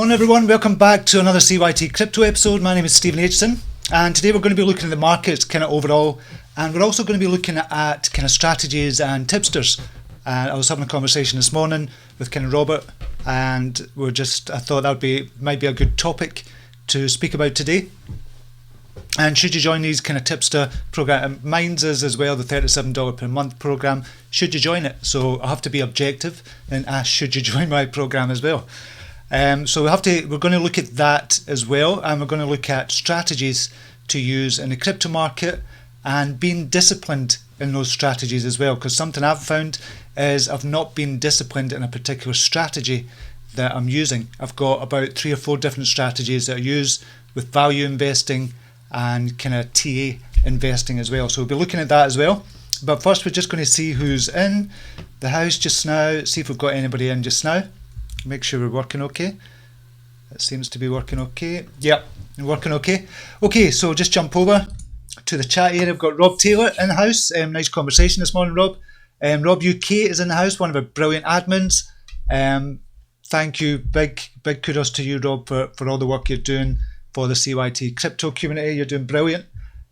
morning everyone, welcome back to another CYT-Crypto episode. My name is Stephen Aitchison and today we're going to be looking at the markets kind of overall, and we're also going to be looking at kind of strategies and tipsters. I was having a conversation this morning with kind of Robert, and I thought that might be a good topic to speak about today. And should you join these kind of tipster program, mine's is as well, the $37 per month program, should you join it? So I have to be objective and ask, should you join my program as well? So we're going to look at that as well, and we're going to look at strategies to use in the crypto market and being disciplined in those strategies as well, because something I've found is I've not been disciplined in a particular strategy that I'm using. I've got about 3 or 4 different strategies that I use with value investing and kind of TA investing as well. So we'll be looking at that as well. But first we're just going to see who's in the house just now, see if we've got anybody in just now. Make sure we're working okay. It seems to be working okay. Yep, working okay. Okay, so just jump over to the chat area. I've got Rob Taylor in the house. Nice conversation this morning, Rob. Rob UK is in the house, one of our brilliant admins. Thank you, big kudos to you, Rob, for all the work you're doing for the CYT crypto community. You're doing brilliant,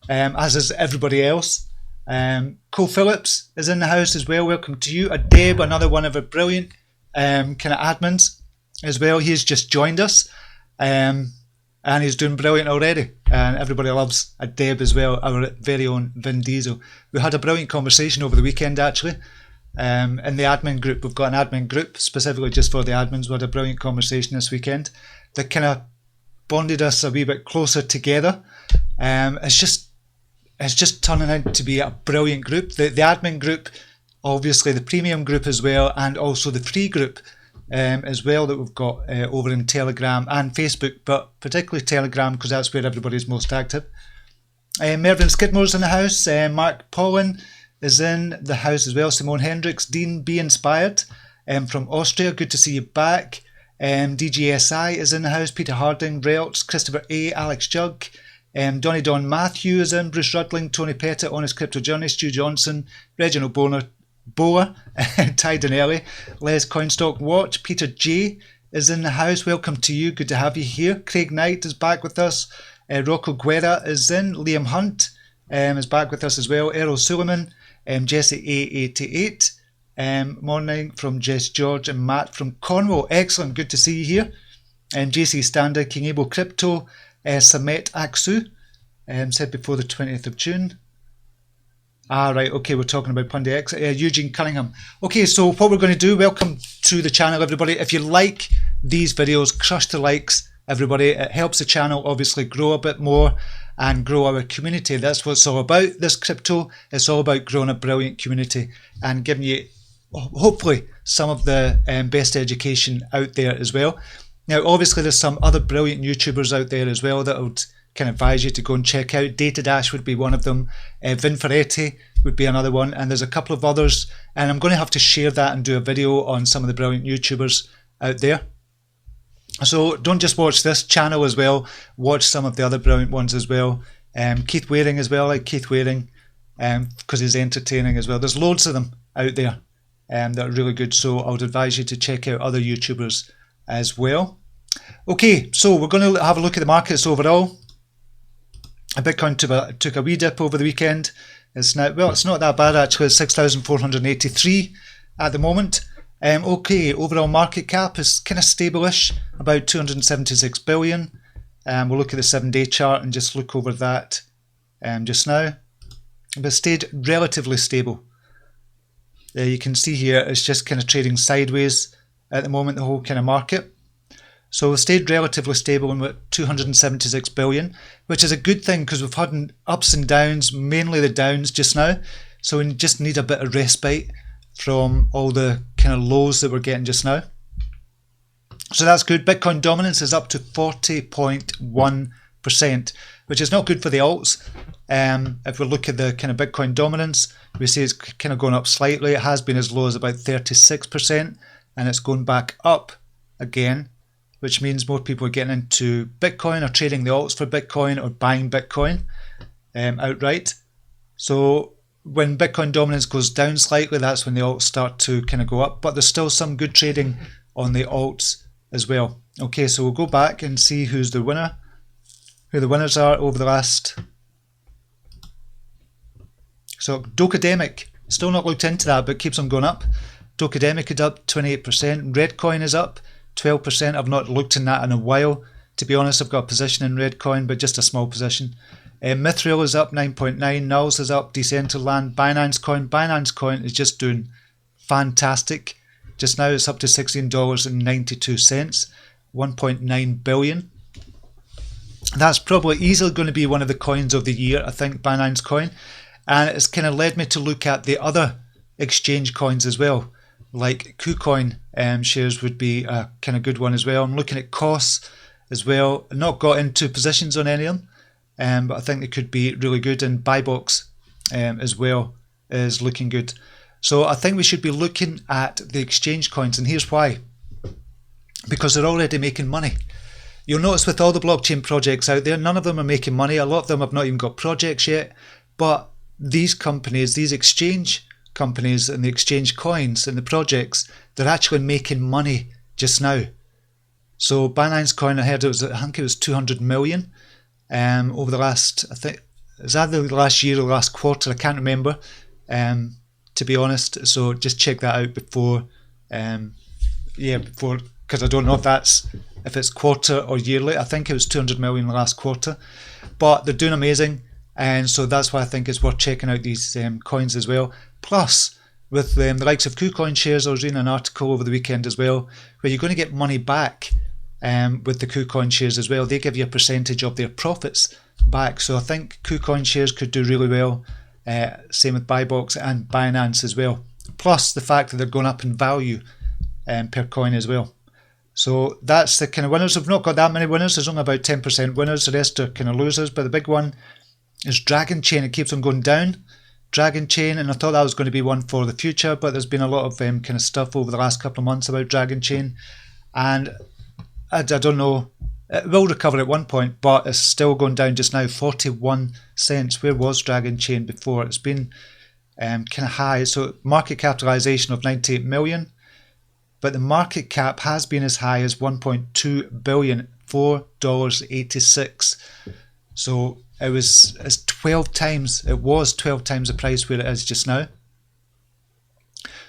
as is everybody else. Cole Phillips is in the house as well. Welcome to you. Deb, another one of our brilliant kind of admins as well. He's just joined us, and he's doing brilliant already. And everybody loves Deb as well, our very own Vin Diesel. We had a brilliant conversation over the weekend actually. In the admin group, we've got an admin group specifically just for the admins. We had a brilliant conversation this weekend that kind of bonded us a wee bit closer together. It's just turning out to be a brilliant group. The admin group, obviously the premium group as well, and also the free group as well that we've got over in Telegram and Facebook, but particularly Telegram because that's where everybody's most active. Mervyn Skidmore's in the house. Mark Paulin is in the house as well. Simone Hendricks. Dean Be Inspired from Austria, good to see you back. DGSI is in the house. Peter Harding, Relts, Christopher A, Alex Jug, Donny Don Matthew is in, Bruce Rudling, Tony Pettit, Honest Crypto Journey, Stu Johnson, Reginald Boa, Ty Donnelly, Les Coinstock Watch, Peter J is in the house. Welcome to you, good to have you here. Craig Knight is back with us. Rocco Guerra is in. Liam Hunt is back with us as well. Errol Suleiman, Jesse A88. Morning from Jess George and Matt from Cornwall. Excellent, good to see you here. JC Standard, King Abo Crypto, Samet Aksu, said before the 20th of June. Right, okay, we're talking about Pundi X. Eugene Cunningham. Okay, so what we're going to do, welcome to the channel everybody. If you like these videos, crush the likes everybody. It helps the channel obviously grow a bit more and grow our community. That's what it's all about, this crypto. It's all about growing a brilliant community and giving you hopefully some of the best education out there as well. Now obviously there's some other brilliant YouTubers out there as well that I would kind of advise you to go and check out. Data Dash would be one of them. Vin Ferretti would be another one, and there's a couple of others, and I'm going to have to share that and do a video on some of the brilliant YouTubers out there. So don't just watch this channel as well, watch some of the other brilliant ones as well. Keith Waring as well, like Keith Waring, because he's entertaining as well. There's loads of them out there that are really good, so I would advise you to check out other YouTubers as well. Okay, so we're going to have a look at the markets overall. Bitcoin took a wee dip over the weekend. It's not that bad actually. It's 6,483 at the moment. Okay, overall market cap is kind of stable-ish, about 276 billion. We'll look at the 7-day chart and just look over that just now. But stayed relatively stable. You can see here it's just kind of trading sideways at the moment, the whole kind of market. So it stayed relatively stable and we're at 276 billion, which is a good thing because we've had ups and downs, mainly the downs just now. So we just need a bit of respite from all the kind of lows that we're getting just now. So that's good. Bitcoin dominance is up to 40.1%, which is not good for the alts. If we look at the kind of Bitcoin dominance, we see it's kind of going up slightly. It has been as low as about 36%, and it's going back up again, which means more people are getting into Bitcoin or trading the alts for Bitcoin or buying Bitcoin outright. So when Bitcoin dominance goes down slightly, that's when the alts start to kind of go up, but there's still some good trading on the alts as well. Okay, so we'll go back and see who's the winner, who the winners are over the last. So Docademic, still not looked into that, but keeps on going up. Docademic is up 28%. Redcoin is up 12%. I've not looked in that in a while. To be honest, I've got a position in Redcoin, but just a small position. Mithril is up 9.9. Nulls is up. Decentraland. Binance Coin is just doing fantastic. Just now it's up to $16.92. 1.9 billion. That's probably easily going to be one of the coins of the year, I think, Binance Coin. And it's kind of led me to look at the other exchange coins as well. Like KuCoin shares would be a kind of good one as well. I'm looking at costs as well. Not got into positions on any of them, but I think they could be really good. And BuyBox as well is looking good. So I think we should be looking at the exchange coins, and here's why. Because they're already making money. You'll notice with all the blockchain projects out there, none of them are making money. A lot of them have not even got projects yet. But these companies, these exchange companies and the exchange coins and the projects, they're actually making money just now. So Binance Coin, I think it was 200 million over the last, I think, is that the last year or last quarter? I can't remember, to be honest. So just check that out before, because I don't know if it's quarter or yearly. I think it was 200 million in the last quarter, but they're doing amazing, and so that's why I think it's worth checking out these coins as well. Plus, with the likes of KuCoin shares, I was reading an article over the weekend as well, where you're going to get money back with the KuCoin shares as well. They give you a percentage of their profits back, so I think KuCoin shares could do really well. Same with BuyBox and Binance as well. Plus the fact that they're going up in value per coin as well. So that's the kind of winners. I've not got that many winners. There's only about 10% winners. The rest are kind of losers. But the big one is Dragon Chain. It keeps on going down. Dragon Chain, and I thought that was going to be one for the future, but there's been a lot of kind of stuff over the last couple of months about Dragon Chain, and I don't know. It will recover at one point, but it's still going down just now. 41 cents. Where was Dragon Chain before? It's been kind of high. So market capitalization of 98 million. But the market cap has been as high as 1.2 billion, $4.86. So it's 12 times. It was 12 times the price where it is just now.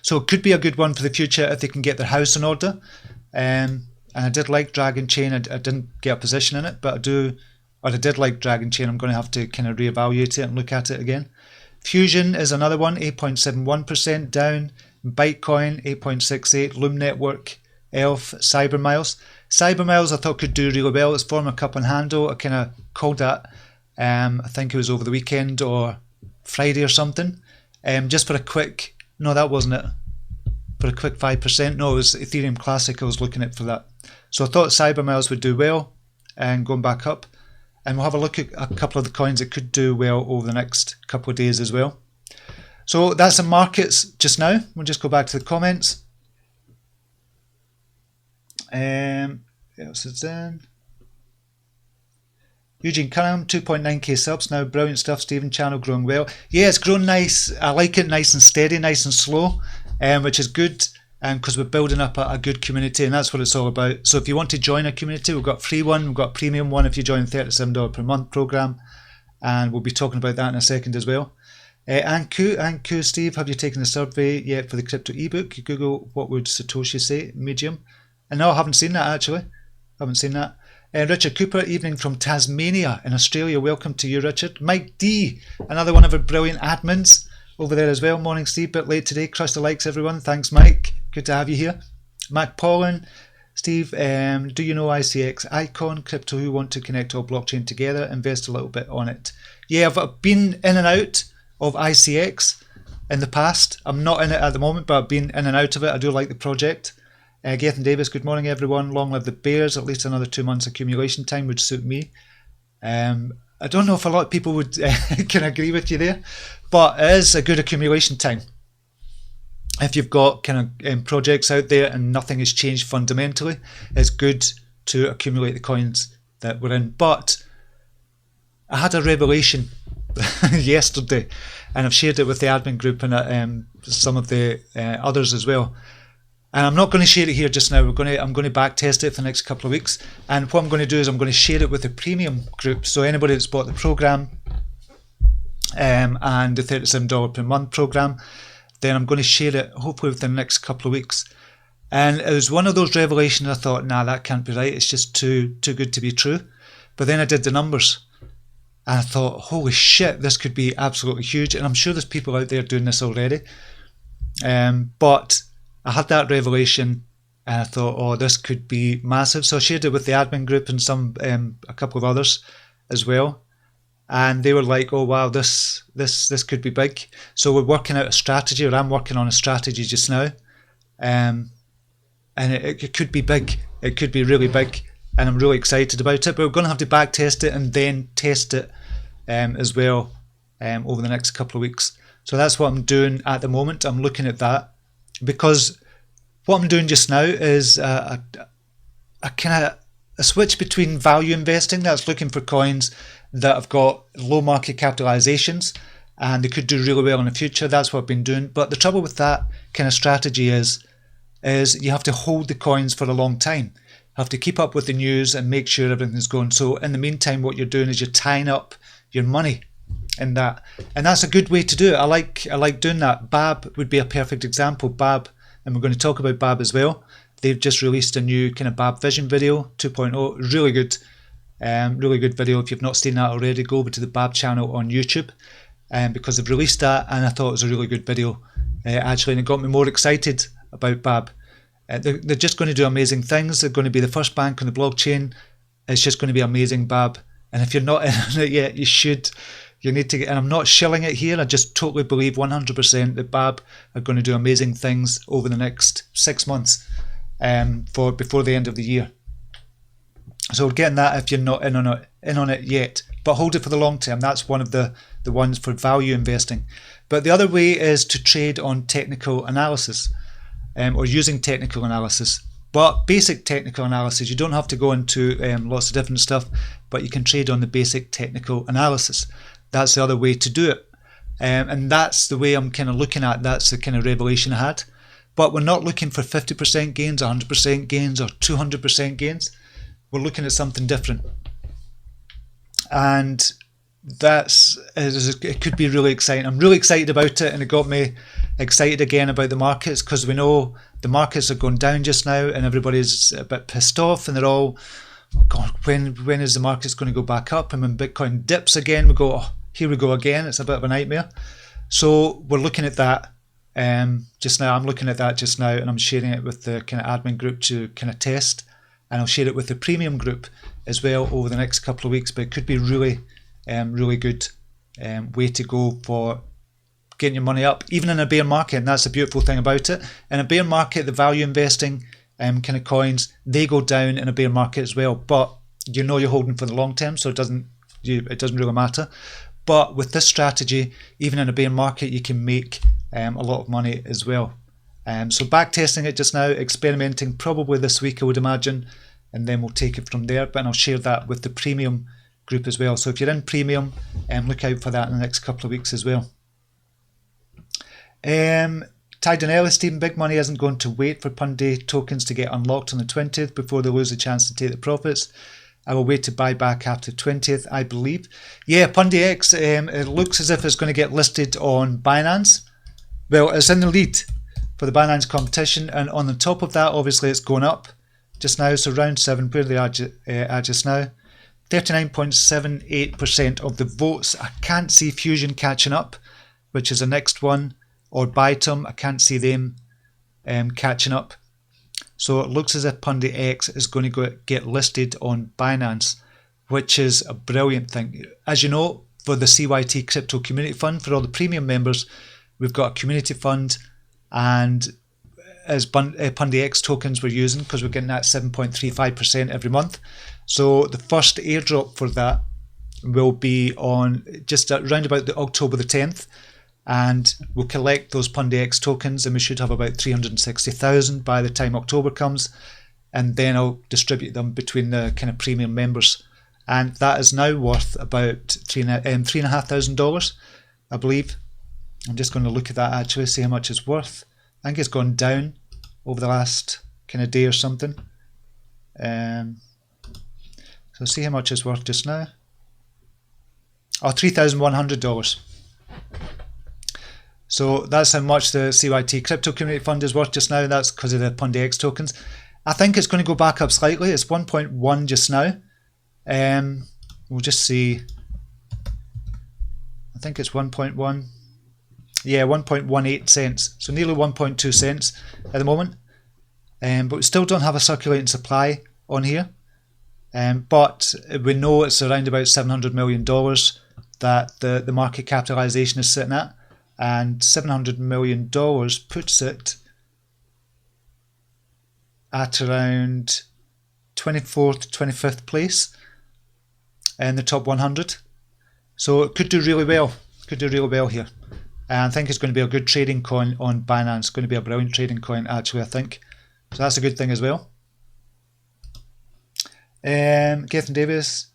So it could be a good one for the future if they can get their house in order. And I did like Dragon Chain. I didn't get a position in it, but I did like Dragon Chain. I'm going to have to kind of reevaluate it and look at it again. Fusion is another one, 8.71% down. Bytecoin 8.68, Loom Network, Elf, Cybermiles. Cybermiles I thought could do really well. It's forming a cup and handle. I kind of called that. I think it was over the weekend or Friday or something. Just for a quick, no, that wasn't it. For a quick 5%. No, it was Ethereum Classic I was looking at for that. So I thought Cybermiles would do well and going back up. And we'll have a look at a couple of the coins that could do well over the next couple of days as well. So that's the markets just now. We'll just go back to the comments. What else is in? Eugene Cunningham, 2.9k subs now. Brilliant stuff, Stephen. Channel growing well. Yeah, it's grown nice. I like it nice and steady, nice and slow, which is good because we're building up a good community, and that's what it's all about. So if you want to join a community, we've got a free one, we've got a premium one if you join the $37 per month program, and we'll be talking about that in a second as well. Anku, Steve, have you taken the survey yet for the crypto ebook? Google, what would Satoshi say? Medium. And no, I haven't seen that actually. Haven't seen that. Richard Cooper, evening from Tasmania in Australia. Welcome to you, Richard. Mike D, another one of our brilliant admins over there as well. Morning, Steve. Bit late today. Crush the likes, everyone. Thanks, Mike. Good to have you here. Mac Paulin, Steve, do you know ICX Icon Crypto who want to connect all blockchain together? Invest a little bit on it. Yeah, I've been in and out of ICX in the past. I'm not in it at the moment, but I've been in and out of it. I do like the project. Gethin Davis, good morning everyone. Long live the Bears. At least another 2 months accumulation time would suit me. I don't know if a lot of people would can agree with you there, but it is a good accumulation time. If you've got kind of projects out there and nothing has changed fundamentally, it's good to accumulate the coins that we're in. But I had a revelation yesterday, and I've shared it with the admin group and some of the others as well. And I'm not going to share it here just now. I'm going to back test it for the next couple of weeks. And what I'm going to do is I'm going to share it with the premium group. So anybody that's bought the program and the $37 per month program, then I'm going to share it hopefully within the next couple of weeks. And it was one of those revelations I thought, nah, that can't be right. It's just too good to be true. But then I did the numbers and I thought, holy shit, this could be absolutely huge. And I'm sure there's people out there doing this already. But I had that revelation and I thought, oh, this could be massive. So I shared it with the admin group and a couple of others as well. And they were like, oh, wow, this could be big. So we're working out a strategy, or I'm working on a strategy just now. And it could be big. It could be really big. And I'm really excited about it. But we're going to have to back test it and then test it as well over the next couple of weeks. So that's what I'm doing at the moment. I'm looking at that. Because what I'm doing just now is a kind of a switch between value investing, that's looking for coins that have got low market capitalizations and they could do really well in the future. That's what I've been doing. But the trouble with that kind of strategy is you have to hold the coins for a long time. You have to keep up with the news and make sure everything's going. So in the meantime, what you're doing is you're tying up your money in that, and that's a good way to do it. I like doing that. BABB would be a perfect example. BABB, and we're going to talk about BABB as well. They've just released a new kind of BABB Vision video 2.0. Really good video. If you've not seen that already, go over to the BABB channel on YouTube, because they've released that, and I thought it was a really good video actually, and it got me more excited about BABB. They're just going to do amazing things. They're going to be the first bank on the blockchain. It's just going to be amazing, BABB. And if you're not in it yet, you should. You need to get, and I'm not shilling it here. I just totally believe 100% that BABB are going to do amazing things over the next 6 months, before the end of the year. So we're getting that if you're not in on it yet, but hold it for the long term. That's one of the ones for value investing. But the other way is to trade on technical analysis, or using technical analysis. But basic technical analysis, you don't have to go into lots of different stuff, but you can trade on the basic technical analysis. That's the other way to do it. And that's the way I'm kind of looking at. That's the kind of revelation I had. But we're not looking for 50% gains, 100% gains, or 200% gains. We're looking at something different. And it could be really exciting. I'm really excited about it, and it got me excited again about the markets, because we know the markets are going down just now and everybody's a bit pissed off, and they're all, oh God, when is the markets going to go back up? And when Bitcoin dips again, we go, oh, here we go again. It's a bit of a nightmare. So we're looking at that just now. I'm looking at that just now, and I'm sharing it with the kind of admin group to kind of test, and I'll share it with the premium group as well over the next couple of weeks. But it could be really good way to go for getting your money up, even in a bear market. And that's the beautiful thing about it. In a bear market, the value investing kind of coins, they go down in a bear market as well. But you know you're holding for the long term, so it doesn't really matter. But with this strategy, even in a bear market, you can make a lot of money as well. So back testing it just now, experimenting probably this week, I would imagine, and then we'll take it from there. But I'll share that with the premium group as well. So if you're in premium, look out for that in the next couple of weeks as well. Ty Donnelly, Stephen, big money isn't going to wait for Pundi tokens to get unlocked on the 20th before they lose a chance to take the profits. I will wait to buy back after 20th, I believe. Yeah, Pundi X, it looks as if it's going to get listed on Binance. Well, it's in the lead for the Binance competition, and on the top of that, obviously, it's going up just now. So round 7, where they are just now, 39.78% of the votes. I can't see Fusion catching up, which is the next one, or Bytom. I can't see them catching up. So it looks as if Pundi X is going to get listed on Binance, which is a brilliant thing. As you know, for the CYT-Crypto community fund, for all the premium members, we've got a community fund, and as Pundi X tokens we're using, because we're getting that 7.35% every month. So the first airdrop for that will be on just around about the October the 10th, and we'll collect those Pundi X tokens, and we should have about 360,000 by the time October comes, and then I'll distribute them between the kind of premium members, and that is now worth about $3,500, I believe. I'm just going to look at that actually, see how much it's worth. I think it's gone down over the last kind of day or something. So see how much it's worth just now. Oh, $3,100. So that's how much the CYT-Crypto Community Fund is worth just now. That's because of the Pundi X tokens. I think it's going to go back up slightly. It's 1.1 just now. We'll just see. I think it's 1.1. Yeah, 1.18 cents. So nearly 1.2 cents at the moment. But we still don't have a circulating supply on here. But we know it's around about $700 million that the market capitalization is sitting at. And $700 million puts it at around 24th, 25th place in the top 100. So it could do really well. Could do really well here. And I think it's going to be a good trading coin on Binance. It's going to be a brilliant trading coin, actually, I think. So that's a good thing as well. Gethin Davis,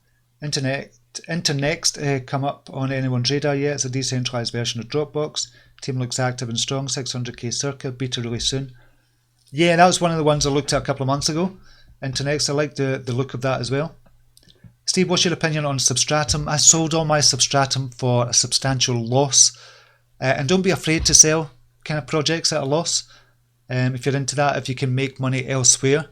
Internext come up on anyone's radar yet. It's a decentralized version of Dropbox. Team looks active and strong. 600k circa. Beta really soon. Yeah, that was one of the ones I looked at a couple of months ago. Internext, I like the look of that as well. Steve, what's your opinion on Substratum? I sold all my Substratum for a substantial loss. And don't be afraid to sell kind of projects at a loss. If you're into that, if you can make money elsewhere.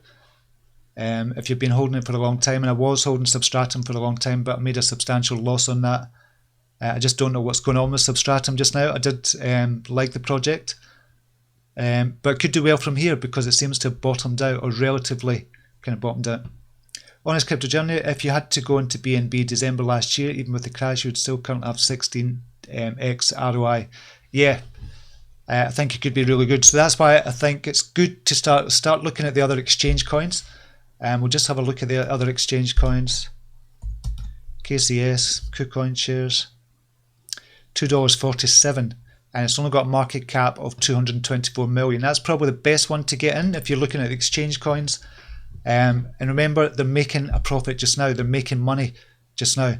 If you've been holding it for a long time, and I was holding Substratum for a long time, but I made a substantial loss on that. I just don't know what's going on with Substratum just now. I did like the project, but it could do well from here because it seems to have bottomed out, or relatively kind of bottomed out. Honest Crypto Journey, if you had to go into BNB December last year, even with the crash, you would still currently have 16x ROI. Yeah, I think it could be really good. So that's why I think it's good to start looking at the other exchange coins. We'll just have a look at the other exchange coins. KCS, KuCoin shares, $2.47, and it's only got a market cap of 224 million. That's probably the best one to get in if you're looking at the exchange coins. And remember, they're making a profit just now. They're making money just now.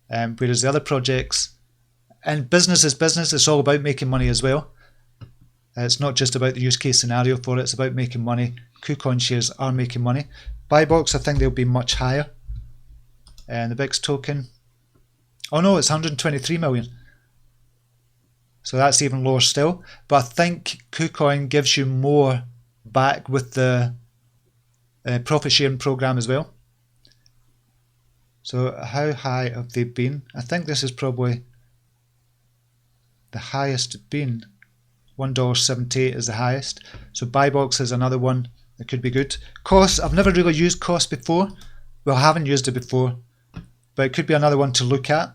Whereas the other projects, and business is business, it's all about making money as well. It's not just about the use case scenario for it, it's about making money. KuCoin shares are making money. BuyBox, I think they'll be much higher. And the BIX token, oh no, it's 123 million. So that's even lower still. But I think KuCoin gives you more back with the profit sharing program as well. So how high have they been? I think this is probably the highest been. $1.78 is the highest. So BuyBox is another one that could be good. Cost, I've never really used Cost before. Well, I haven't used it before, but it could be another one to look at.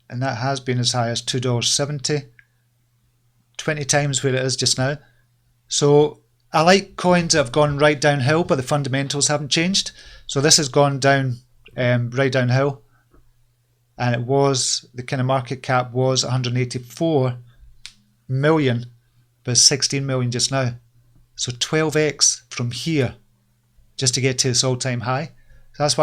And that has been as high as $2.70. 20 times where it is just now. So I like coins that have gone right downhill, but the fundamentals haven't changed. So this has gone down right downhill. And it was, the kind of market cap was 184 million, but 16 million just now. So 12x from here just to get to this all-time high. So that's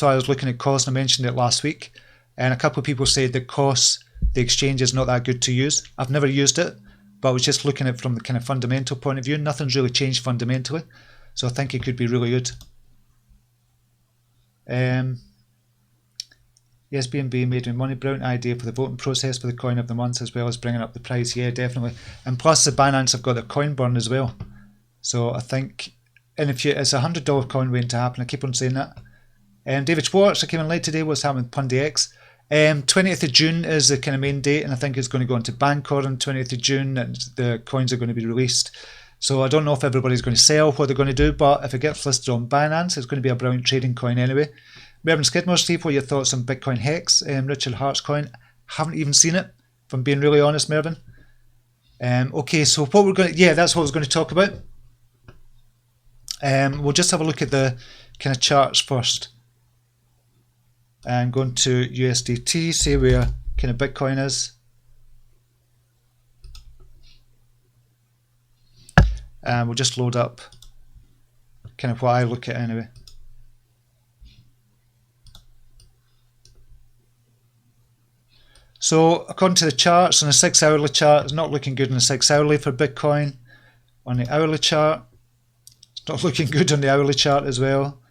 why I was looking at Cost, and I mentioned it last week. And a couple of people said that Cost, the exchange, is not that good to use. I've never used it, but I was just looking at it from the kind of fundamental point of view. Nothing's really changed fundamentally. So I think it could be really good. Yes, BNB made me money. Brilliant idea for the voting process for the coin of the month, as well as bringing up the price. Yeah, definitely. And plus the Binance have got their coin burn as well. So I think, and if it's a $100 coin waiting to happen, I keep on saying that. David Schwartz, I came in late today. What's happening with Pundi X? 20th of June is the kind of main date, and I think it's going to go into Bancor on 20th of June, and the coins are going to be released. So I don't know if everybody's going to sell, what they're going to do, but if it gets listed on Binance, it's going to be a brilliant trading coin anyway. Mervyn Skidmore, Steve, what are your thoughts on Bitcoin Hex? Richard Hart's coin, haven't even seen it, if I'm being really honest, Mervyn. Okay, so what we're going to, yeah, that's what I was going to talk about. We'll just have a look at the kind of charts first. And going to USDT, see where kind of Bitcoin is. And we'll just load up kind of what I look at anyway. So according to the charts, on the 6 hourly chart, it's not looking good on the 6 hourly for Bitcoin. On the hourly chart, it's not looking good on the hourly chart as well.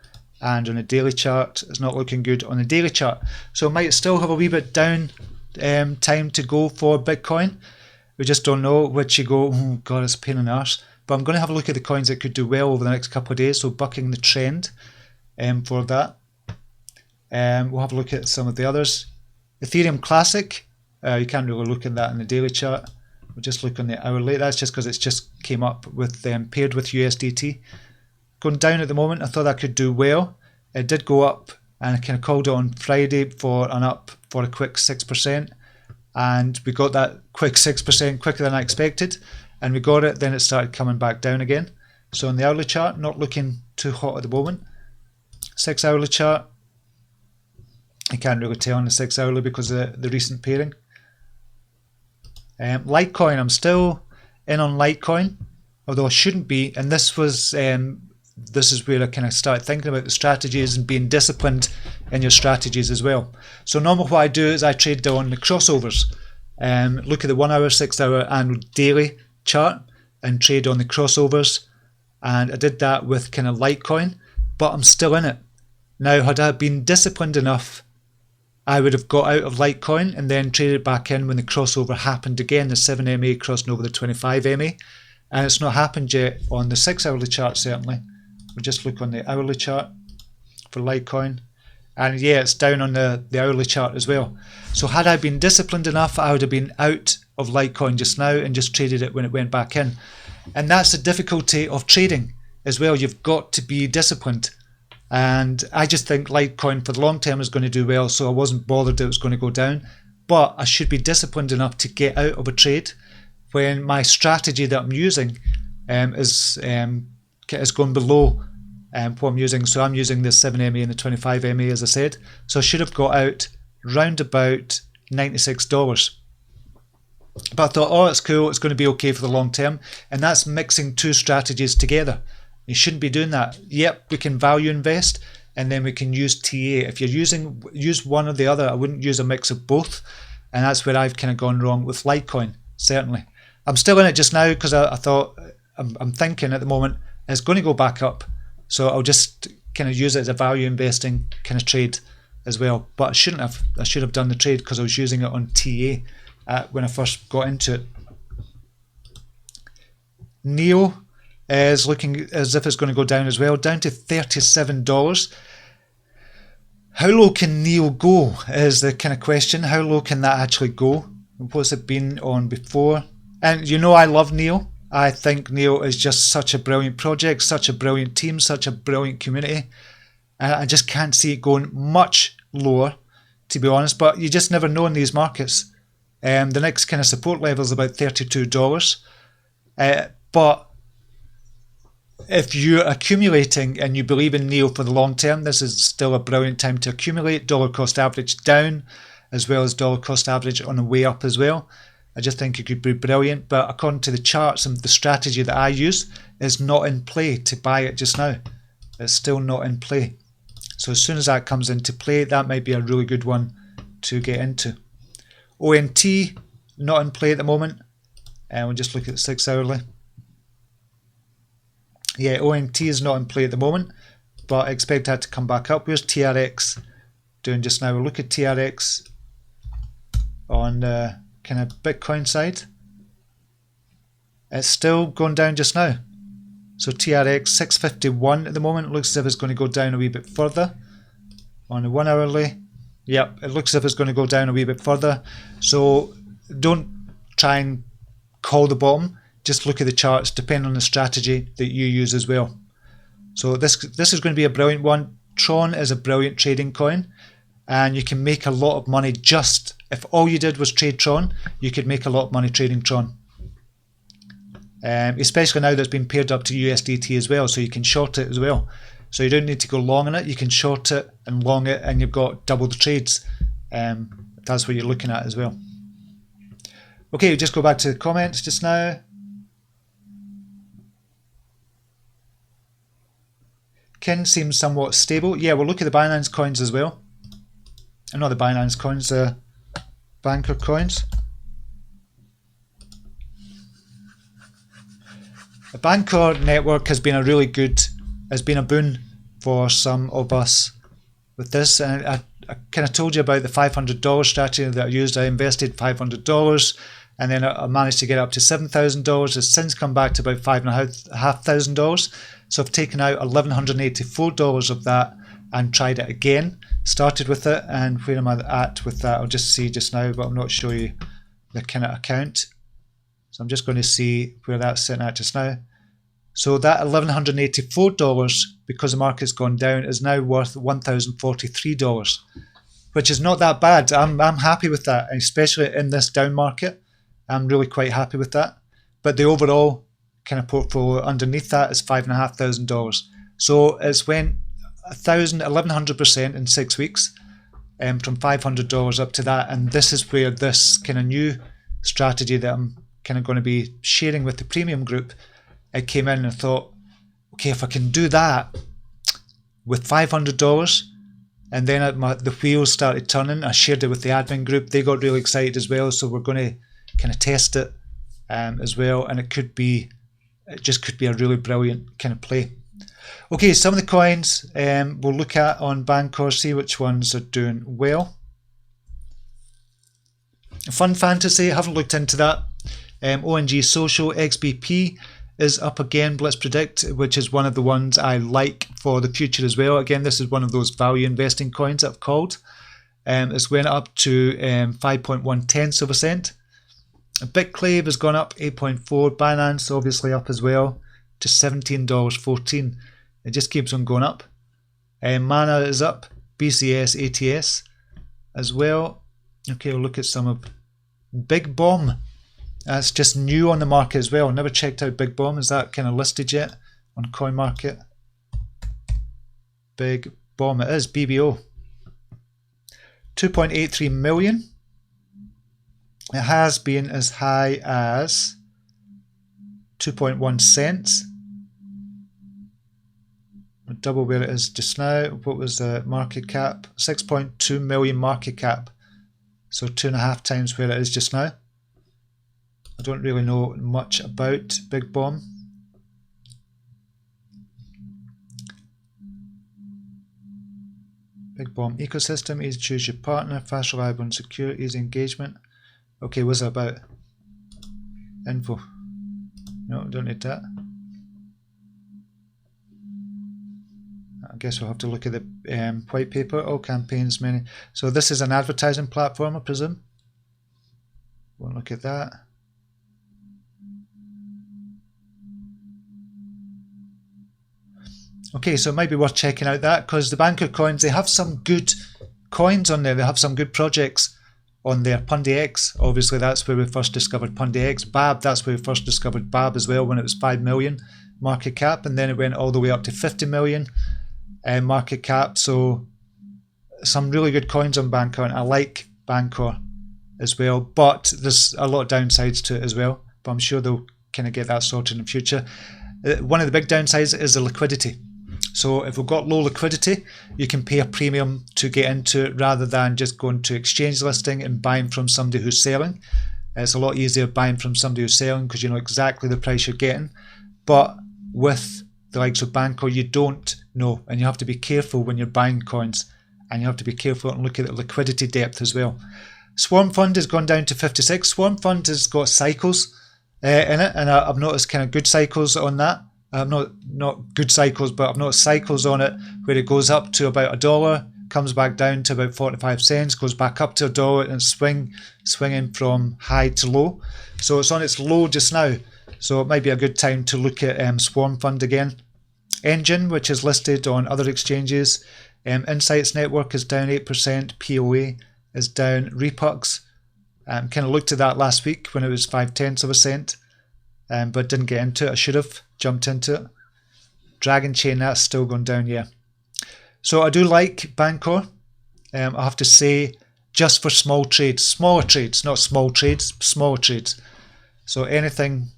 And on the daily chart, it's not looking good on the daily chart. So it might still have a wee bit down time to go for Bitcoin. We just don't know which you go, oh God, it's a pain in the arse. But I'm going to have a look at the coins that could do well over the next couple of days. So bucking the trend for that. We'll have a look at some of the others. Ethereum Classic, you can't really look at that in the daily chart. We'll just look on the hourly. That's just because it's just came up with paired with USDT. Going down at the moment, I thought that could do well. It did go up, and I kind of called it on Friday for an up for a quick 6%. And we got that quick 6% quicker than I expected. And we got it, then it started coming back down again. So on the hourly chart, not looking too hot at the moment. 6 hourly chart, I can't really tell on the 6 hourly because of the recent pairing. Litecoin, I'm still in on Litecoin, although I shouldn't be. And this was this is where I kind of started thinking about the strategies and being disciplined in your strategies as well. So normally what I do is I trade on the crossovers. Look at the 1 hour, 6 hour and daily chart and trade on the crossovers. And I did that with kind of Litecoin, but I'm still in it. Now, had I been disciplined enough, I would have got out of Litecoin and then traded back in when the crossover happened again, the 7MA crossing over the 25MA. And it's not happened yet on the 6 hourly chart, certainly. We'll just look on the hourly chart for Litecoin. And yeah, it's down on the hourly chart as well. So had I been disciplined enough, I would have been out of Litecoin just now and just traded it when it went back in. And that's the difficulty of trading as well. You've got to be disciplined. And I just think Litecoin for the long term is going to do well, so I wasn't bothered that it was going to go down. But I should be disciplined enough to get out of a trade when my strategy that I'm using is going below what I'm using. So I'm using the 7MA and the 25MA, as I said. So I should have got out round about $96. But I thought, oh, it's cool, it's going to be okay for the long term. And that's mixing two strategies together. You shouldn't be doing that. Yep, we can value invest and then we can use TA. If you're use one or the other, I wouldn't use a mix of both. And that's where I've kind of gone wrong with Litecoin, certainly. I'm still in it just now because I thought, I'm thinking at the moment, it's going to go back up. So I'll just kind of use it as a value investing kind of trade as well. But I shouldn't have. I should have done the trade because I was using it on TA when I first got into it. Neo is looking as if it's going to go down as well, down to $37. How low can Neo go is the kind of question. How low can that actually go? What's it been on before? And you know I love Neo. I think Neo is just such a brilliant project, such a brilliant team, such a brilliant community. And I just can't see it going much lower, to be honest. But you just never know in these markets. The next kind of support level is about $32. But if you're accumulating and you believe in Neo for the long term, this is still a brilliant time to accumulate. Dollar cost average down, as well as dollar cost average on the way up as well. I just think it could be brilliant, but according to the charts and the strategy that I use, is not in play to buy it just now. It's still not in play. So as soon as that comes into play, that might be a really good one to get into. ONT, not in play at the moment. And we'll just look at the 6 hourly. Yeah, ONT is not in play at the moment, but I expect that to come back up. Where's TRX doing just now? We'll look at TRX on the kind of Bitcoin side. It's still going down just now. So TRX 651 at the moment. It looks as if it's going to go down a wee bit further. On the 1 hourly, yep, it looks as if it's going to go down a wee bit further. So don't try and call the bottom. Just look at the charts, depending on the strategy that you use as well. So this is going to be a brilliant one. Tron is a brilliant trading coin, and you can make a lot of money just if all you did was trade Tron. You could make a lot of money trading Tron, especially now that it's been paired up to USDT as well, so you can short it as well. So you don't need to go long on it. You can short it and long it, and you've got double the trades. That's what you're looking at as well. Okay, just go back to the comments just now. Kin seems somewhat stable. Yeah, we'll look at the Binance coins as well. Not the Binance coins, Bancor coins. The Bancor network has been a boon for some of us with this. And I kind of told you about the $500 strategy that I used. I invested $500 and then I managed to get up to $7,000. It's since come back to about $5,500. So I've taken out $1,184 of that and tried it again. Started with it, and where am I at with that? I'll just see just now, but I'm not showing you the kind of account. So I'm just going to see where that's sitting at just now. So that $1,184, because the market's gone down, is now worth $1,043, which is not that bad. I'm happy with that, especially in this down market. I'm really quite happy with that. But the overall kind of portfolio underneath that is $5,500. So it's went 1,100% in 6 weeks, from $500 up to that. And this is where this kind of new strategy that I'm kind of going to be sharing with the premium group, I came in and thought, okay, if I can do that with $500, and then the wheels started turning. I shared it with the admin group. They got really excited as well. So we're going to kind of test it as well, and it just could be a really brilliant kind of play. Okay, some of the coins we'll look at on Bancor, see which ones are doing well. Fun Fantasy, haven't looked into that. ONG Social, XBP is up again, Blitz Predict, which is one of the ones I like for the future as well. Again, this is one of those value investing coins that I've called. It's went up to 5.1%. BitClave has gone up 8.4. Binance obviously up as well to $17.14. It just keeps on going up. Mana is up. BCS, ATS as well. Okay, we'll look at some of Big Bomb. That's just new on the market as well. Never checked out Big Bomb. Is that kind of listed yet on CoinMarket? Big Bomb, it is. BBO. 2.83 million. It has been as high as 2.1 cents. Double where it is just now. What was the market cap? 6.2 million market cap. So 2.5 times where it is just now. I don't really know much about Big Bomb. Big Bomb ecosystem, easy to choose your partner, fast, reliable and secure, easy engagement. Okay, what's that about? Info. No, don't need that. I guess we'll have to look at the white paper. All campaigns, many. So this is an advertising platform, I presume. Won't look at that. Okay, so it might be worth checking out that, because the Bancor coins, they have some good coins on there. They have some good projects on there. Pundi X, obviously that's where we first discovered Pundi X. BABB, that's where we first discovered BABB as well, when it was 5 million market cap, and then it went all the way up to 50 million market cap. So some really good coins on Bancor, and I like Bancor as well, but there's a lot of downsides to it as well, but I'm sure they'll kind of get that sorted in the future. One of the big downsides is the liquidity. So if we've got low liquidity, you can pay a premium to get into it rather than just going to exchange listing and buying from somebody who's selling. It's a lot easier buying from somebody who's selling because you know exactly the price you're getting. But with the likes of Bancor, you don't know, and you have to be careful when you're buying coins, and you have to be careful and look at the liquidity depth as well. Swarm Fund has gone down to 56. Swarm Fund has got cycles in it, and I've noticed kind of good cycles on that. Not good cycles, but I've noticed cycles on it where it goes up to about $1, comes back down to about 45 cents, goes back up to $1, and swinging from high to low. So it's on its low just now. So it might be a good time to look at Swarm Fund again. Engine, which is listed on other exchanges. Insights Network is down 8%. POA is down. Repux, kind of looked at that last week when it was 0.5%. But didn't get into it. I should have jumped into it. Dragon Chain, that's still going down, yeah. So I do like Bancor. I have to say, just for small trades, smaller trades, not small trades, smaller trades. So anything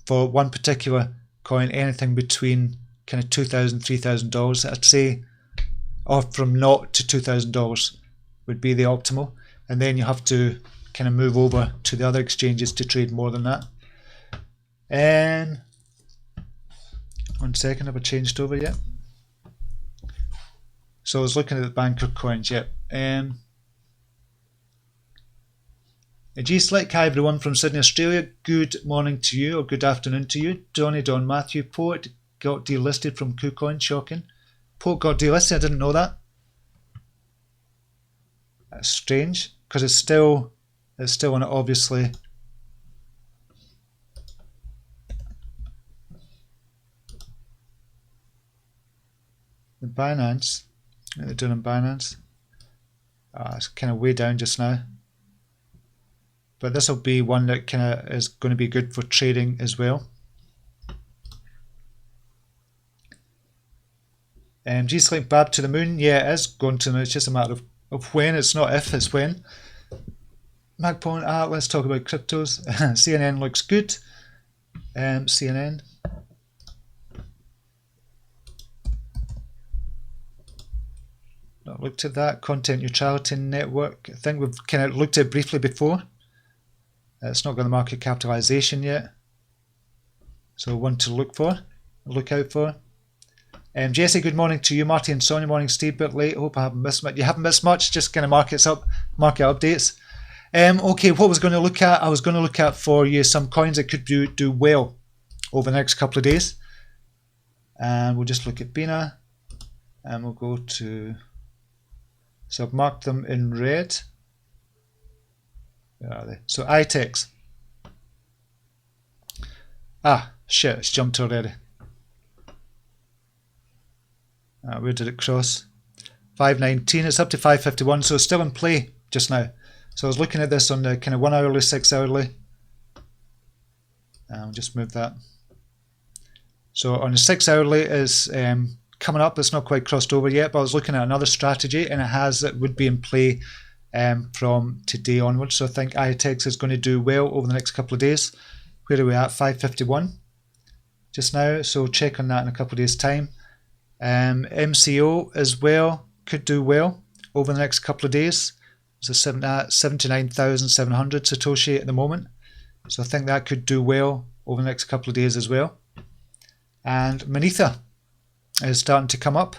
for one particular coin, anything between kind of $2,000, $3,000, I'd say, or from naught to $2,000 would be the optimal. and then you have to kind of move over to the other exchanges to trade more than that. And 1 second, have I changed over yet? So I was looking at the Bancor coins, yep. G-Slick, hi everyone from Sydney, Australia. Good morning to you, or good afternoon to you. Donny Don Matthew, Port got delisted from KuCoin, shocking. Port got delisted, I didn't know that. That's strange, because it's still on it, obviously. The Binance, what they're doing on Binance. It's kind of way down just now. But this will be one that kind of is going to be good for trading as well. G-Slink BABB to the moon. Yeah, it is going to the moon. It's just a matter of when. It's not if, it's when. Magpone, let's talk about cryptos. CNN looks good. CNN. Not looked at that. Content neutrality network. I think we've kind of looked at it briefly before. It's not got the market capitalization yet. So one to look out for. Jesse, good morning to you. Marty and Sonia, morning Steve, bit late. Hope I haven't missed much. You haven't missed much, just kind of market updates. Okay, what I was going to look at, I was going to look at for you some coins that could do well over the next couple of days. And we'll just look at BINA. And we'll go to, so I've marked them in red. Where are they? So iTex. Shit, it's jumped already. Where did it cross? 519, it's up to 551, so it's still in play just now. So I was looking at this on the kind of 1 hourly, 6 hourly. I'll just move that. So on the 6 hourly is coming up, it's not quite crossed over yet, but I was looking at another strategy and it would be in play from today onwards. So I think iTex is going to do well over the next couple of days. Where are we at? 551 just now, so check on that in a couple of days time. MCO as well could do well over the next couple of days. It's a 79,700 Satoshi at the moment, so I think that could do well over the next couple of days as well. And Manetha is starting to come up.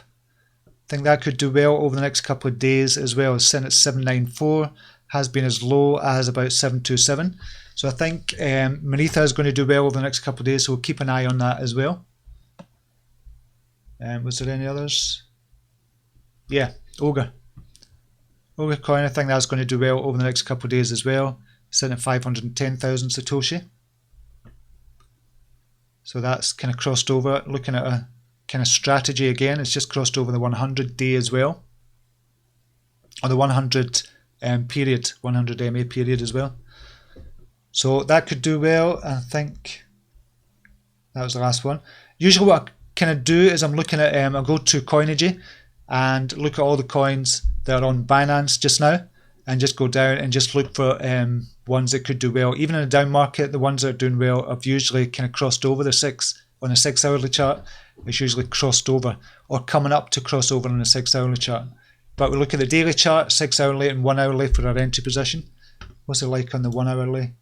I think that could do well over the next couple of days as well. It's sitting at 794, has been as low as about 727. So I think Manetha is going to do well over the next couple of days, so we'll keep an eye on that as well. Was there any others? Yeah, Ogre coin, I think that's going to do well over the next couple of days as well. Sitting at 510,000 Satoshi. So that's kind of crossed over. Looking at a kind of strategy again, it's just crossed over the 100 day as well. Or the 100 period, 100 MA period as well. So that could do well. I think that was the last one. Usually what I kind of do is I'm looking at, I'll go to Coinigy and look at all the coins that are on Binance just now and just go down and just look for ones that could do well. Even in a down market, the ones that are doing well have usually kind of crossed over the 6 on a 6 hourly chart. It's usually crossed over or coming up to cross over on a 6 hourly chart. But we look at the daily chart, 6 hourly and 1 hourly for our entry position. What's it like on the 1 hourly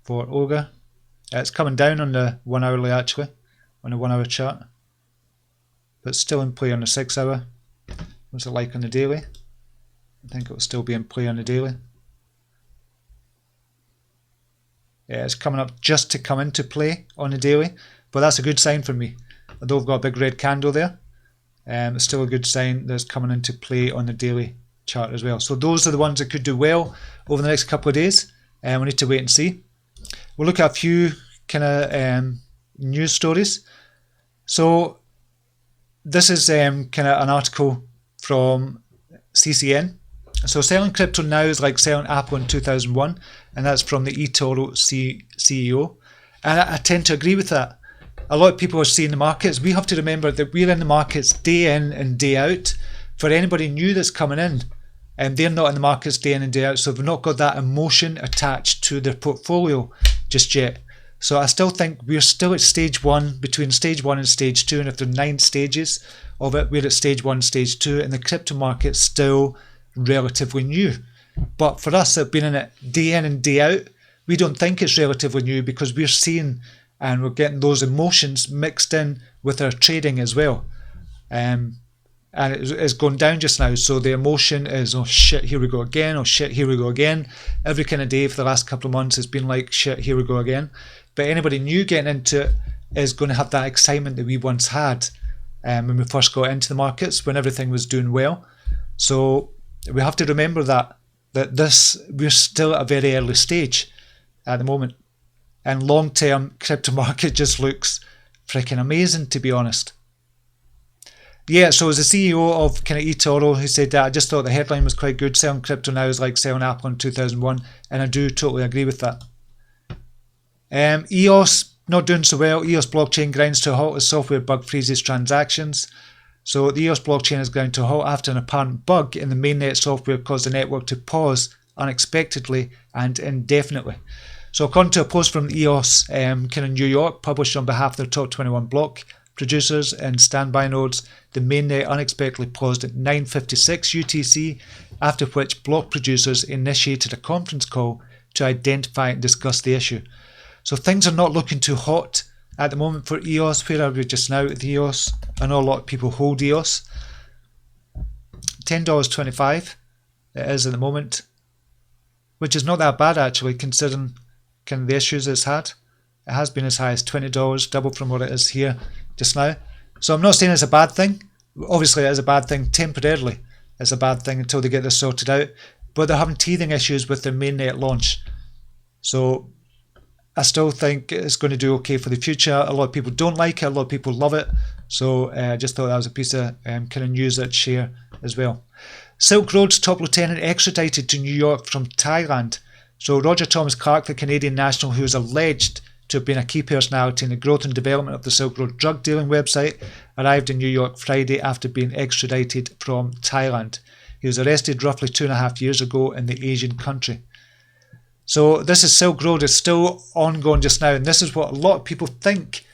for Ogre? It's coming down on the 1 hourly actually, on the 1 hour chart. But still in play on the 6 hour. What's it like on the daily? I think it will still be in play on the daily. Yeah, it's coming up just to come into play on the daily, but that's a good sign for me. Although I've got a big red candle there, it's still a good sign that it's coming into play on the daily chart as well. So those are the ones that could do well over the next couple of days. We need to wait and see. We'll look at a few kind of news stories. So this is kind of an article from CCN. So selling crypto now is like selling Apple in 2001, and that's from the eToro CEO. And I tend to agree with that. A lot of people are seeing the markets. We have to remember that we're in the markets day in and day out. For anybody new that's coming in, and they're not in the markets day in and day out, so they've not got that emotion attached to their portfolio just yet. So I still think we're still at stage one, between stage 1 and stage 2, and if there are 9 stages of it, we're at stage 1, stage 2, and the crypto market's still relatively new. But for us that have been in it day in and day out, we don't think it's relatively new because we're seeing and we're getting those emotions mixed in with our trading as well. And it's going down just now, so the emotion is, oh shit, here we go again, oh shit, here we go again. Every kind of day for the last couple of months has been like, shit, here we go again. But anybody new getting into it is going to have that excitement that we once had when we first got into the markets, when everything was doing well. So we have to remember that we're still at a very early stage at the moment. And long term, crypto market just looks freaking amazing, to be honest. Yeah, so as the CEO of kind of eToro, he said that I just thought the headline was quite good. Selling crypto now is like selling Apple in 2001, and I do totally agree with that. EOS not doing so well. EOS blockchain grinds to a halt as software bug freezes transactions. So the EOS blockchain is ground to a halt after an apparent bug in the mainnet software caused the network to pause unexpectedly and indefinitely. So according to a post from EOS kind of New York, published on behalf of their top 21 block producers and standby nodes, the mainnet unexpectedly paused at 9:56 UTC, after which block producers initiated a conference call to identify and discuss the issue. So things are not looking too hot at the moment for EOS. Where are we just now with EOS? I know a lot of people hold EOS. $10.25 it is at the moment, which is not that bad actually, considering kind of the issues it's had. It has been as high as $20, double from what it is here just now. So I'm not saying it's a bad thing. Obviously it is a bad thing temporarily. It's a bad thing until they get this sorted out. But they're having teething issues with their mainnet launch. So I still think it's going to do okay for the future. A lot of people don't like it. A lot of people love it. So I just thought that was a piece of kind of news I'd share as well. Silk Road's top lieutenant extradited to New York from Thailand. So Roger Thomas Clark, the Canadian national who is alleged to have been a key personality in the growth and development of the Silk Road drug dealing website, arrived in New York Friday after being extradited from Thailand. He was arrested roughly 2.5 years ago in the Asian country. So this is Silk Road, is still ongoing just now, and this is what a lot of people think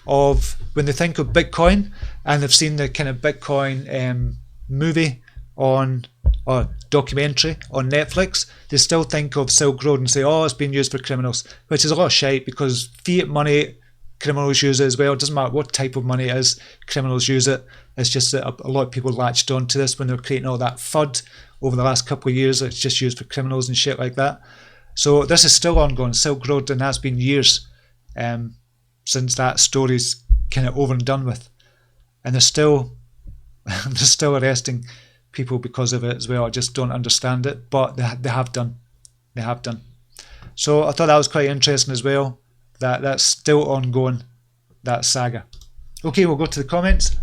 of when they think of Bitcoin, and they've seen the kind of Bitcoin movie on or documentary on Netflix. They still think of Silk Road and say, oh, it's being used for criminals, which is a lot of shite because fiat money, criminals use it as well. It doesn't matter what type of money it is, criminals use it. It's just that a lot of people latched onto this when they were creating all that FUD over the last couple of years. It's just used for criminals and shit like that. So this is still ongoing, Silk Road, and that's been years since that story's kind of over and done with. And they're still arresting people because of it as well. I just don't understand it, but they have done. They have done. So I thought that was quite interesting as well, that that's still ongoing, that saga. Okay, we'll go to the comments.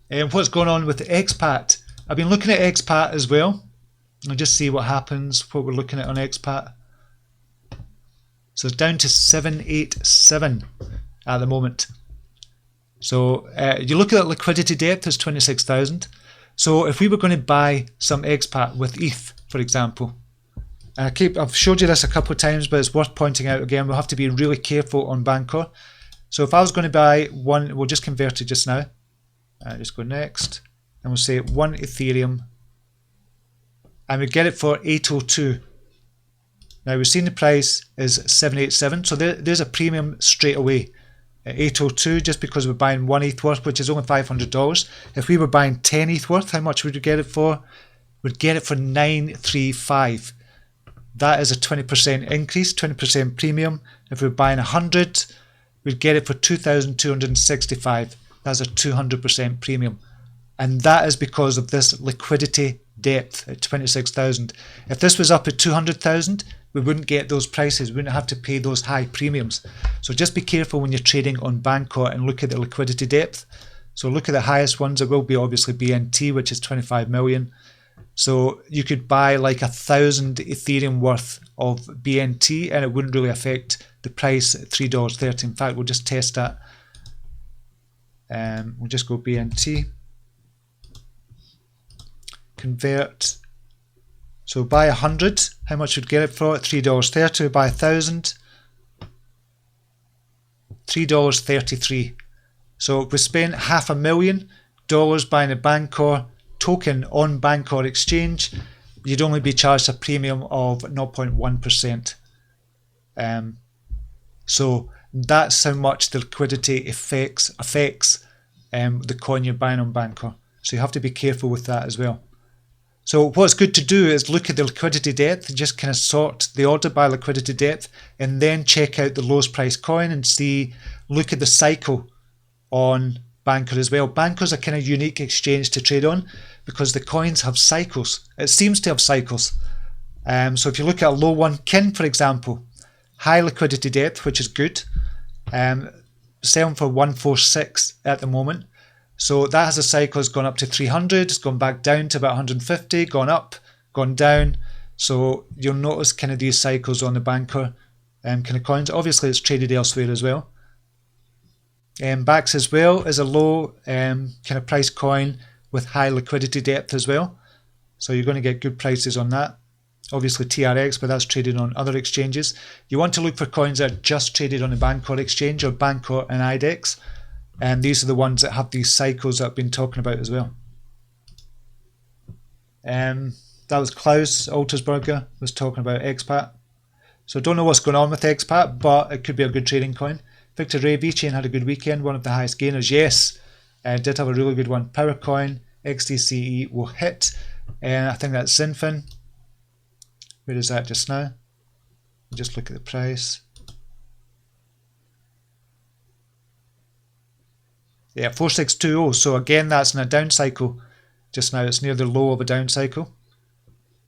What's going on with the expat? I've been looking at expat as well. I'll just see what happens, what we're looking at on expat. So it's down to 787 at the moment. So you look at liquidity depth, it's 26,000. So if we were going to buy some expat with ETH, for example, and I've showed you this a couple of times, but it's worth pointing out again, we'll have to be really careful on Bancor. So if I was going to buy one, we'll just convert it just now. Just go next, and we'll say 1 Ethereum, and we get it for 802. Now we've seen the price is 787, so there's a premium straight away. 802, just because we're buying 1 ETH worth, which is only $500. If we were buying 10 ETH worth, how much would we get it for? We'd get it for 935. That is a 20% increase, 20% premium. If we're buying 100, we'd get it for 2,265. That's a 200% premium. And that is because of this liquidity depth at 26,000. If this was up at 200,000, we wouldn't get those prices. We wouldn't have to pay those high premiums. So just be careful when you're trading on Bancor and look at the liquidity depth. So look at the highest ones. It will be obviously BNT, which is 25 million. So you could buy like 1,000 Ethereum worth of BNT and it wouldn't really affect the price at $3.30. In fact, we'll just test that. We'll just go BNT. Convert. So buy 100, how much would get it for? $3.30. Buy 1,000, $3.33. So if we spent $500,000 buying a Bancor token on Bancor exchange, you'd only be charged a premium of 0.1%. So that's how much the liquidity affects the coin you're buying on Bancor. So you have to be careful with that as well. So what's good to do is look at the liquidity depth and just kind of sort the order by liquidity depth, and then check out the lowest price coin and look at the cycle on Bancor as well. Bancor's a kind of unique exchange to trade on because the coins have cycles. It seems to have cycles. So if you look at a low one, Kin for example, high liquidity depth, which is good. Selling for 146 at the moment. So that has a cycle, has gone up to 300, it's gone back down to about 150, gone up, gone down. So you'll notice kind of these cycles on the Bancor kind of coins. Obviously it's traded elsewhere as well. BACS as well is a low kind of price coin with high liquidity depth as well. So you're going to get good prices on that. Obviously TRX, but that's traded on other exchanges. You want to look for coins that are just traded on the Bancor exchange or Bancor and IDEX. And these are the ones that have these cycles that I've been talking about as well. That was Klaus Altersberger was talking about XPAT. So I don't know what's going on with XPAT, but it could be a good trading coin. Victor Ray VChain had a good weekend, one of the highest gainers. Yes, did have a really good one. Powercoin, XDCE will hit. And I think that's Zinfin. Where is that just now? Just look at the price. Yeah, 4620. So again, that's in a down cycle. Just now, it's near the low of a down cycle.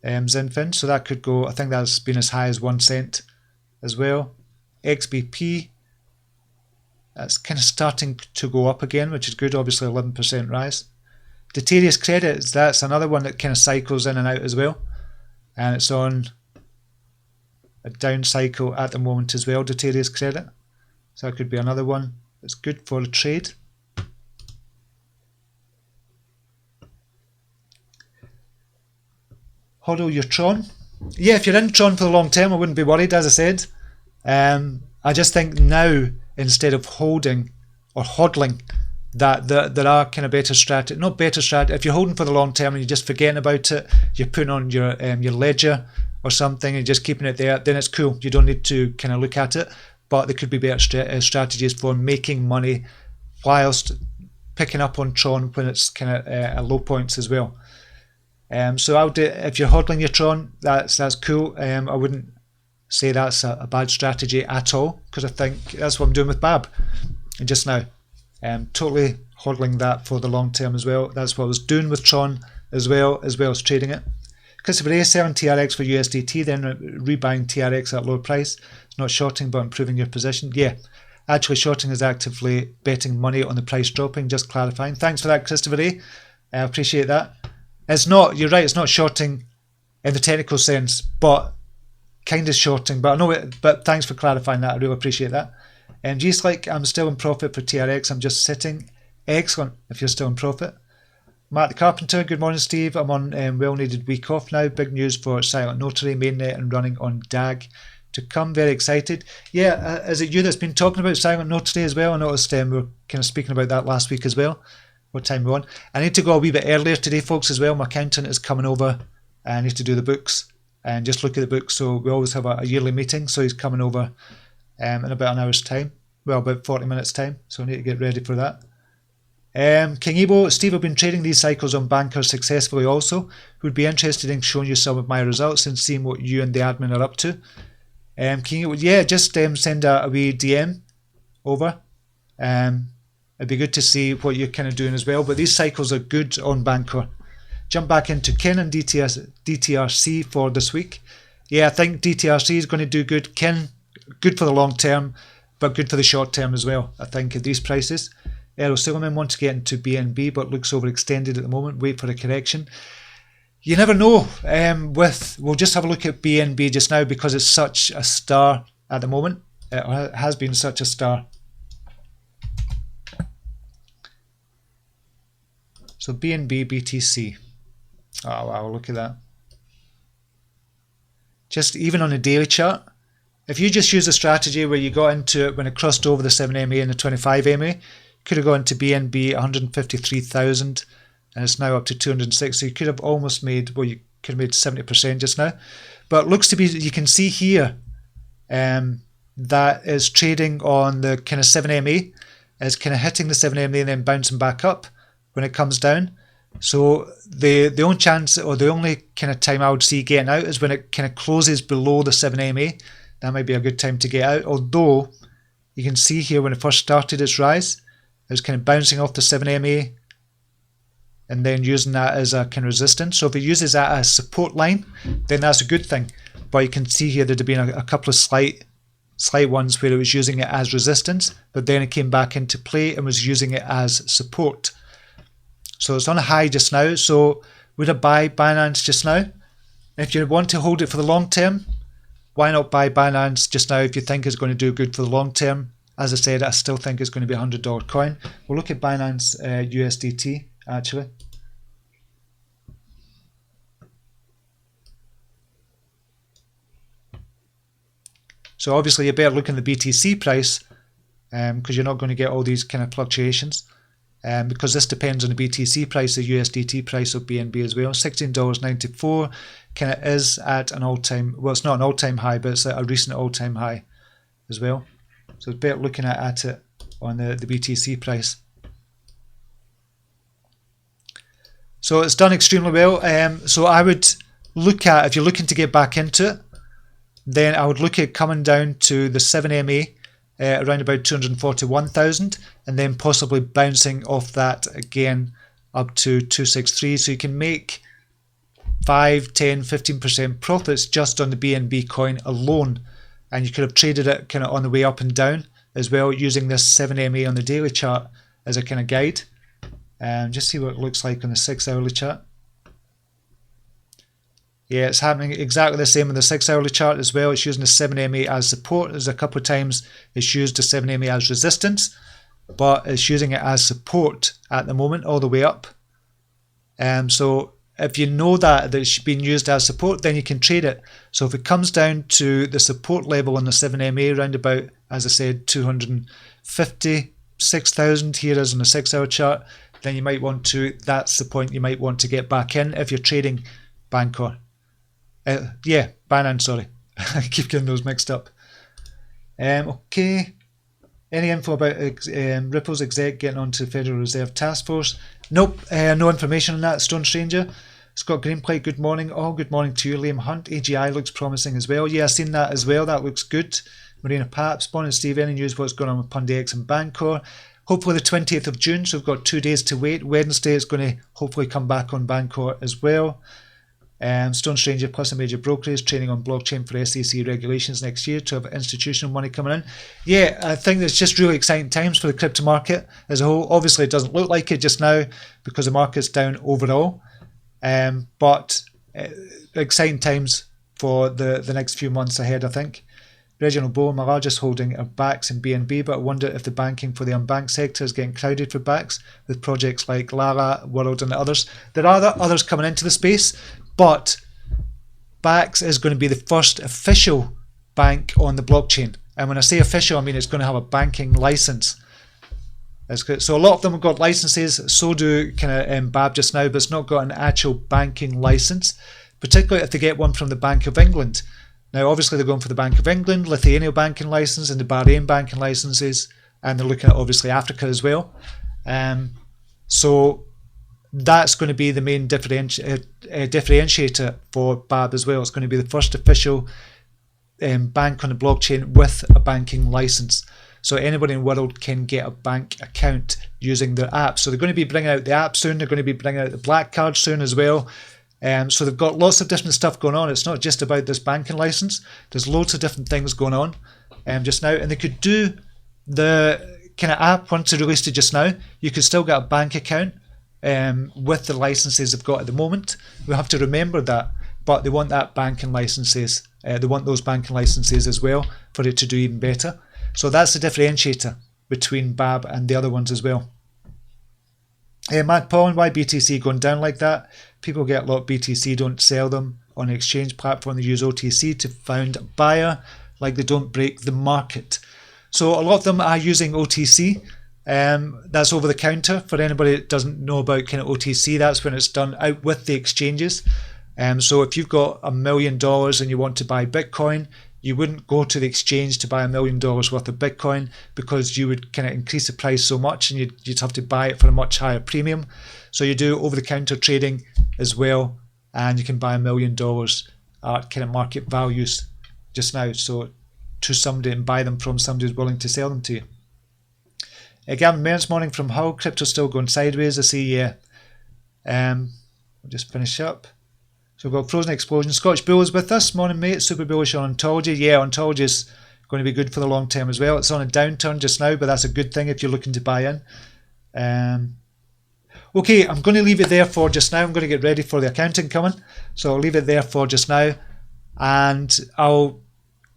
Zinfin, so that could go. I think that's been as high as 1 cent as well. XBP, that's kind of starting to go up again, which is good. Obviously, 11% rise. Deuterius Credit, that's another one that kind of cycles in and out as well, and it's on a down cycle at the moment as well. Deuterius Credit, so that could be another one that's good for a trade. Hodl your Tron. Yeah, if you're in Tron for the long term, I wouldn't be worried, as I said. I just think now, instead of holding or hodling, that there are kind of better strategy. Not better strategy. If you're holding for the long term and you're just forgetting about it, you're putting on your ledger or something and just keeping it there, then it's cool. You don't need to kind of look at it. But there could be better strategies for making money whilst picking up on Tron when it's kind of at low points as well. So I would, if you're hodling your Tron, that's cool. I wouldn't say that's a bad strategy at all, because I think that's what I'm doing with BABB just now. Totally hodling that for the long term as well. That's what I was doing with Tron as well as trading it. Christopher A, selling TRX for USDT, then rebuying TRX at lower price. It's not shorting, but improving your position. Yeah, actually shorting is actively betting money on the price dropping, just clarifying. Thanks for that, Christopher A. I appreciate that. It's not, you're right, it's not shorting in the technical sense, but kind of shorting. But I know it, but thanks for clarifying that. I really appreciate that. And just like I'm still in profit for TRX, I'm just sitting. Excellent if you're still in profit. Matt the Carpenter, good morning, Steve. I'm on well-needed week off now. Big news for Silent Notary, mainnet and running on DAG to come. Very excited. Yeah, is it you that's been talking about Silent Notary as well? I noticed we were kind of speaking about that last week as well. What time we're on. I need to go a wee bit earlier today, folks, as well. My accountant is coming over. I need to do the books and just look at the books. So we always have a yearly meeting. So he's coming over in about an hour's time. Well, about 40 minutes time. So I need to get ready for that. King Ebo, Steve, I've been trading these cycles on Bancor successfully also. Would be interested in showing you some of my results and seeing what you and the admin are up to. King Ebo, yeah, just send a wee DM over. It'd be good to see what you're kind of doing as well. But these cycles are good on Bancor. Jump back into Kin and DTRC for this week. Yeah, I think DTRC is going to do good. Kin, good for the long term, but good for the short term as well, I think, at these prices. Errol Silverman wants to get into BNB, but looks overextended at the moment. Wait for a correction. You never know. We'll just have a look at BNB just now because it's such a star at the moment. It has been such a star. So BNB BTC. Oh wow, look at that. Just even on a daily chart, if you just use a strategy where you got into it when it crossed over the 7 MA and the 25 MA, could have gone to BNB 153,000 and it's now up to 206. So you could have almost made, well, you could have made 70% just now. But it looks to be, you can see here, that is trading on the kind of 7MA. It's kind of hitting the 7MA and then bouncing back up when it comes down. So the only chance, or the only kind of time I would see getting out is when it kind of closes below the 7MA. That might be a good time to get out. Although you can see here when it first started its rise, it was kind of bouncing off the 7MA and then using that as a kind of resistance. So if it uses that as support line, then that's a good thing. But you can see here that there have been a couple of slight ones where it was using it as resistance, but then it came back into play and was using it as support. So it's on a high just now. So would I buy Binance just now? If you want to hold it for the long term, why not buy Binance just now if you think it's going to do good for the long term? As I said, I still think it's going to be a $100 coin. We'll look at Binance USDT actually. So obviously you better look in the BTC price because you're not going to get all these kind of fluctuations. Because this depends on the BTC price, the USDT price of BNB as well. $16.94 kind of is at an all-time, well, it's not an all-time high, but it's a recent all-time high as well. So it's better looking at it on the BTC price. So it's done extremely well. So I would look at, if you're looking to get back into it, then I would look at coming down to the 7MA around about 241,000 and then possibly bouncing off that again up to 263. So you can make 5, 10, 15% profits just on the BNB coin alone. And you could have traded it kind of on the way up and down as well using this 7MA on the daily chart as a kind of guide. Just see what it looks like on the 6-hourly chart. Yeah, it's happening exactly the same on the 6-hourly chart as well. It's using the 7MA as support. There's a couple of times it's used the 7MA as resistance, but it's using it as support at the moment all the way up. So if you know that it's being used as support, then you can trade it. So if it comes down to the support level on the 7MA around about, as I said, 256,000 here is on the 6-hour chart, then you might want to, that's the point you might want to get back in if you're trading Bancor. Yeah, Binance, sorry. I keep getting those mixed up. Okay. Any info about Ripple's exec getting onto the Federal Reserve Task Force? Nope, no information on that. Stone Stranger. Scott Greenplate, good morning. Oh, good morning to you. Liam Hunt, AGI looks promising as well. Yeah, I've seen that as well. That looks good. Marina Paps, morning Steve. Any news what's going on with Pundi X and Bancor? Hopefully the 20th of June, so we've got 2 days to wait. Wednesday it's going to hopefully come back on Bancor as well. Stone Stranger plus a major brokerage training on blockchain for SEC regulations next year to have institutional money coming in. Yeah, I think it's just really exciting times for the crypto market as a whole. Obviously it doesn't look like it just now because the market's down overall, but exciting times for the next few months ahead, I think. Reginald Bow, my largest holding are BACs and BNB, but I wonder if the banking for the unbanked sector is getting crowded for BACs with projects like Lala, World and others. There are others coming into the space, but BACs is going to be the first official bank on the blockchain. And when I say official, I mean it's going to have a banking license. So a lot of them have got licenses, so do kind of BABB just now, but it's not got an actual banking license, particularly if they get one from the Bank of England. Now, obviously, they're going for the Bank of England, Lithuania banking license, and the Bahrain banking licenses, and they're looking at obviously Africa as well. So that's going to be the main differentiator for BABB as well. It's going to be the first official bank on the blockchain with a banking license. So anybody in the world can get a bank account using their app. So they're going to be bringing out the app soon. They're going to be bringing out the black card soon as well. So they've got lots of different stuff going on. It's not just about this banking license. There's loads of different things going on just now. And they could do the kind of app once they released it just now. You could still get a bank account with the licenses they've got at the moment. We have to remember that. But they want that banking licenses. They want those banking licenses as well for it to do even better. So that's the differentiator between BABB and the other ones as well. Matt Paul, why BTC going down like that? People get a lot of BTC, don't sell them on an exchange platform. They use OTC to find a buyer, like they don't break the market. So a lot of them are using OTC That's over the counter. For anybody that doesn't know about kind of OTC, that's when it's done out with the exchanges. So if you've got $1 million and you want to buy Bitcoin, you wouldn't go to the exchange to buy $1 million worth of Bitcoin, because you would kind of increase the price so much and you'd have to buy it for a much higher premium. So you do over-the-counter trading as well, and you can buy $1 million at kind of market values just now. So to somebody, and buy them from somebody who's willing to sell them to you. Gavin Mayer this morning from Hull. Crypto still going sideways, I see. Yeah. We'll just finish up. So we've got Frozen Explosion. Scottish Bull is with us. Morning, mate. Super bullish on Ontology. Yeah, Ontology is going to be good for the long term as well. It's on a downturn just now, but that's a good thing if you're looking to buy in. Okay, I'm going to leave it there for just now. I'm going to get ready for the accounting coming. So I'll leave it there for just now. And I'll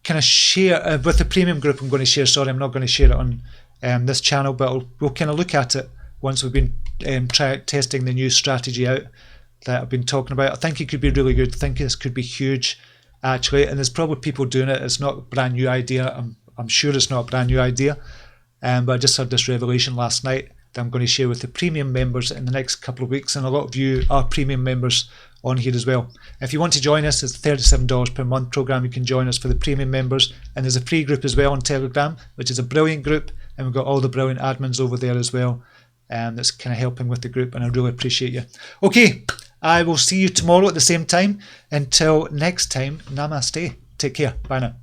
kind of share with the premium group. I'm not going to share it on this channel, but we'll kind of look at it once we've been testing the new strategy out that I've been talking about. I think it could be really good. I think this could be huge, actually, and there's probably people doing it. It's not a brand new idea. I'm sure it's not a brand new idea, but I just had this revelation last night that I'm going to share with the premium members in the next couple of weeks, and a lot of you are premium members on here as well. If you want to join us, it's $37 per month program. You can join us for the premium members, and there's a free group as well on Telegram, which is a brilliant group, and we've got all the brilliant admins over there as well, that's kind of helping with the group, and I really appreciate you. Okay, I will see you tomorrow at the same time. Until next time, namaste. Take care. Bye now.